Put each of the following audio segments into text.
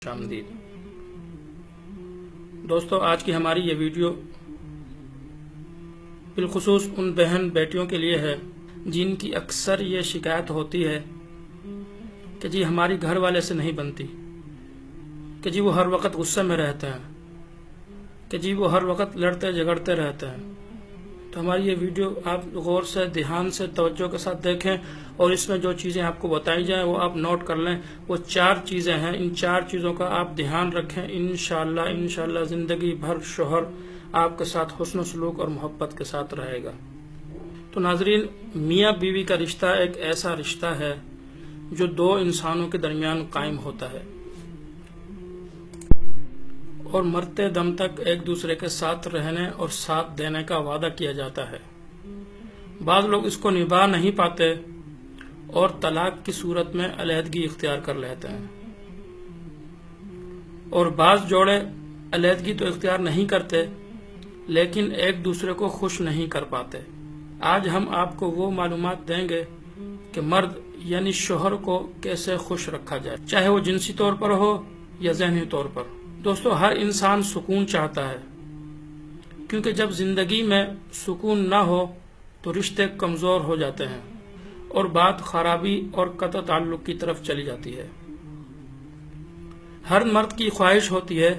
آمدید دوستو، آج کی ہماری یہ ویڈیو بالخصوص ان بہن بیٹیوں کے لیے ہے جن کی اکثر یہ شکایت ہوتی ہے کہ جی ہماری گھر والے سے نہیں بنتی، کہ جی وہ ہر وقت غصے میں رہتے ہیں، کہ جی وہ ہر وقت لڑتے جھگڑتے رہتے ہیں۔ تو ہماری یہ ویڈیو آپ غور سے، دھیان سے، توجہ کے ساتھ دیکھیں اور اس میں جو چیزیں آپ کو بتائی جائیں وہ آپ نوٹ کر لیں۔ وہ 4 چیزیں ہیں، ان 4 چیزوں کا آپ دھیان رکھیں۔ انشاءاللہ زندگی بھر شوہر آپ کے ساتھ حسن و سلوک اور محبت کے ساتھ رہے گا۔ تو ناظرین، میاں بیوی کا رشتہ ایک ایسا رشتہ ہے جو 2 انسانوں کے درمیان قائم ہوتا ہے اور مرتے دم تک ایک دوسرے کے ساتھ رہنے اور ساتھ دینے کا وعدہ کیا جاتا ہے۔ بعض لوگ اس کو نبھا نہیں پاتے اور طلاق کی صورت میں علیحدگی اختیار کر لیتے ہیں، اور بعض جوڑے علیحدگی تو اختیار نہیں کرتے لیکن ایک دوسرے کو خوش نہیں کر پاتے۔ آج ہم آپ کو وہ معلومات دیں گے کہ مرد یعنی شوہر کو کیسے خوش رکھا جائے، چاہے وہ جنسی طور پر ہو یا ذہنی طور پر۔ دوستو، ہر انسان سکون چاہتا ہے، کیونکہ جب زندگی میں سکون نہ ہو تو رشتے کمزور ہو جاتے ہیں اور بات خرابی اور قطع تعلق کی طرف چلی جاتی ہے۔ ہر مرد کی خواہش ہوتی ہے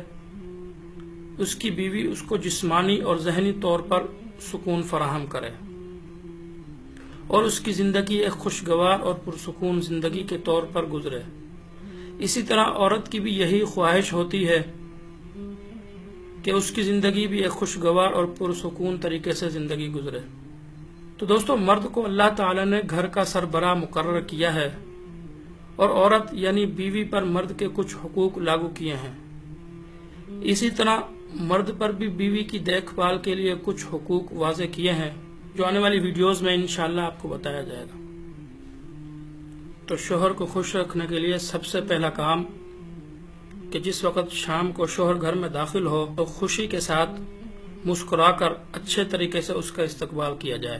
اس کی بیوی اس کو جسمانی اور ذہنی طور پر سکون فراہم کرے اور اس کی زندگی ایک خوشگوار اور پرسکون زندگی کے طور پر گزرے۔ اسی طرح عورت کی بھی یہی خواہش ہوتی ہے کہ اس کی زندگی بھی ایک خوشگوار اور پرسکون طریقے سے زندگی گزرے۔ تو دوستو، مرد کو اللہ تعالی نے گھر کا سربراہ مقرر کیا ہے اور عورت یعنی بیوی پر مرد کے کچھ حقوق لاگو کیے ہیں۔ اسی طرح مرد پر بھی بیوی کی دیکھ بھال کے لیے کچھ حقوق واضح کیے ہیں جو آنے والی ویڈیوز میں انشاءاللہ آپ کو بتایا جائے گا۔ تو شوہر کو خوش رکھنے کے لیے سب سے پہلا کام کہ جس وقت شام کو شوہر گھر میں داخل ہو تو خوشی کے ساتھ مسکرا کر اچھے طریقے سے اس کا استقبال کیا جائے۔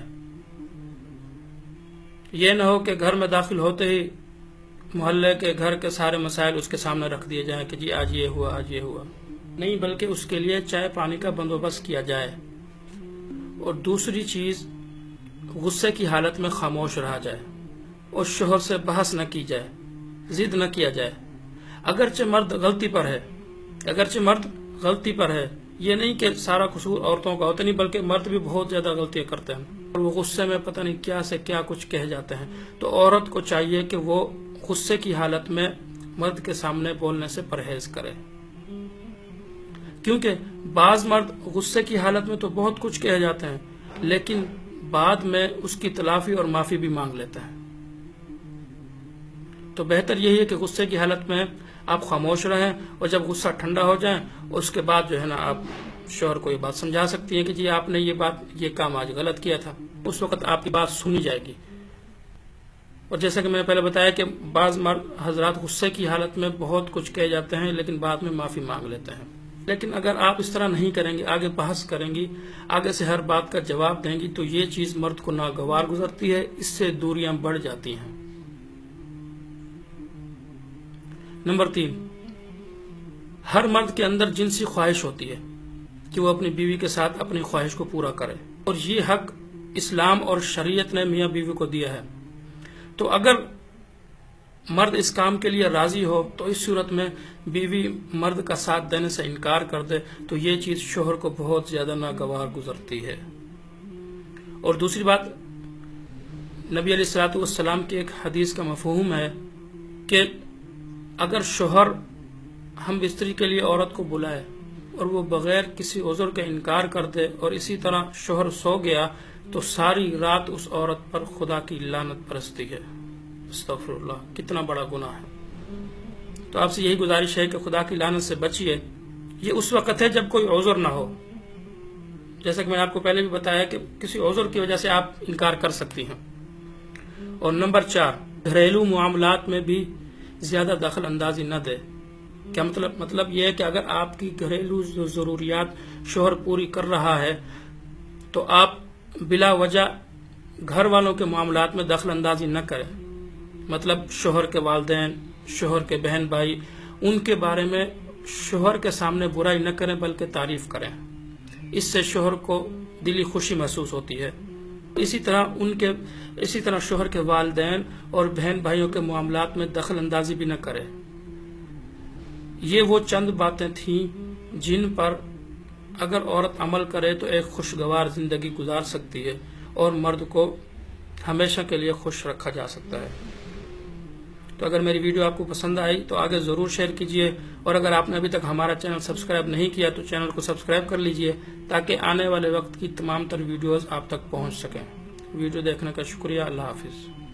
یہ نہ ہو کہ گھر میں داخل ہوتے ہی محلے کے گھر کے سارے مسائل اس کے سامنے رکھ دیے جائیں کہ جی آج یہ ہوا، آج یہ ہوا، نہیں، بلکہ اس کے لیے چائے پانی کا بندوبست کیا جائے۔ اور دوسری چیز، غصے کی حالت میں خاموش رہا جائے اور شوہر سے بحث نہ کی جائے، ضد نہ کیا جائے۔ اگرچہ مرد غلطی پر ہے، یہ نہیں کہ سارا قصور عورتوں کا ہوتا نہیں، بلکہ مرد بھی بہت زیادہ غلطیاں کرتے ہیں اور وہ غصے میں پتہ نہیں کیا سے کیا کچھ کہہ جاتے ہیں۔ تو عورت کو چاہیے کہ وہ غصے کی حالت میں مرد کے سامنے بولنے سے پرہیز کرے، کیونکہ بعض مرد غصے کی حالت میں تو بہت کچھ کہہ جاتے ہیں لیکن بعد میں اس کی تلافی اور معافی بھی مانگ لیتے ہیں۔ تو بہتر یہی ہے کہ غصے کی حالت میں آپ خاموش رہیں اور جب غصہ ٹھنڈا ہو جائیں اس کے بعد جو ہے نا آپ شوہر کو یہ بات سمجھا سکتی ہیں کہ جی آپ نے یہ کام آج غلط کیا تھا۔ اس وقت آپ کی بات سنی جائے گی۔ اور جیسا کہ میں نے پہلے بتایا کہ بعض مرد حضرات غصے کی حالت میں بہت کچھ کہہ جاتے ہیں لیکن بعد میں معافی مانگ لیتے ہیں۔ لیکن اگر آپ اس طرح نہیں کریں گی، آگے بحث کریں گی، آگے سے ہر بات کا جواب دیں گی، تو یہ چیز مرد کو ناگوار گزرتی ہے، اس سے دوریاں بڑھ جاتی ہیں۔ نمبر 3، ہر مرد کے اندر جنسی خواہش ہوتی ہے کہ وہ اپنی بیوی کے ساتھ اپنی خواہش کو پورا کرے، اور یہ حق اسلام اور شریعت نے میاں بیوی کو دیا ہے۔ تو اگر مرد اس کام کے لیے راضی ہو تو اس صورت میں بیوی مرد کا ساتھ دینے سے انکار کر دے تو یہ چیز شوہر کو بہت زیادہ ناگوار گزرتی ہے۔ اور دوسری بات، نبی علیہ الصلوۃ والسلام کی ایک حدیث کا مفہوم ہے کہ اگر شوہر ہم بستری کے لیے عورت کو بلائے اور وہ بغیر کسی عذر کے انکار کر دے اور اسی طرح شوہر سو گیا تو ساری رات اس عورت پر خدا کی لعنت برستی ہے۔ استغفر اللہ، کتنا بڑا گناہ ہے۔ تو آپ سے یہی گزارش ہے کہ خدا کی لعنت سے بچیے۔ یہ اس وقت ہے جب کوئی عذر نہ ہو، جیسا کہ میں نے آپ کو پہلے بھی بتایا کہ کسی عذر کی وجہ سے آپ انکار کر سکتی ہیں۔ اور نمبر 4، گھریلو معاملات میں بھی زیادہ دخل اندازی نہ دے۔ کیا مطلب یہ ہے کہ اگر آپ کی گھریلو ضروریات شوہر پوری کر رہا ہے تو آپ بلا وجہ گھر والوں کے معاملات میں دخل اندازی نہ کریں۔ مطلب شوہر کے والدین، شوہر کے بہن بھائی ان کے بارے میں شوہر کے سامنے برائی نہ کریں بلکہ تعریف کریں، اس سے شوہر کو دلی خوشی محسوس ہوتی ہے۔ اسی طرح شوہر کے والدین اور بہن بھائیوں کے معاملات میں دخل اندازی بھی نہ کرے۔ یہ وہ چند باتیں تھیں جن پر اگر عورت عمل کرے تو ایک خوشگوار زندگی گزار سکتی ہے اور مرد کو ہمیشہ کے لیے خوش رکھا جا سکتا ہے۔ تو اگر میری ویڈیو آپ کو پسند آئی تو آگے ضرور شیئر کیجیے، اور اگر آپ نے ابھی تک ہمارا چینل سبسکرائب نہیں کیا تو چینل کو سبسکرائب کر لیجیے تاکہ آنے والے وقت کی تمام تر ویڈیوز آپ تک پہنچ سکیں۔ ویڈیو دیکھنے کا شکریہ۔ اللہ حافظ۔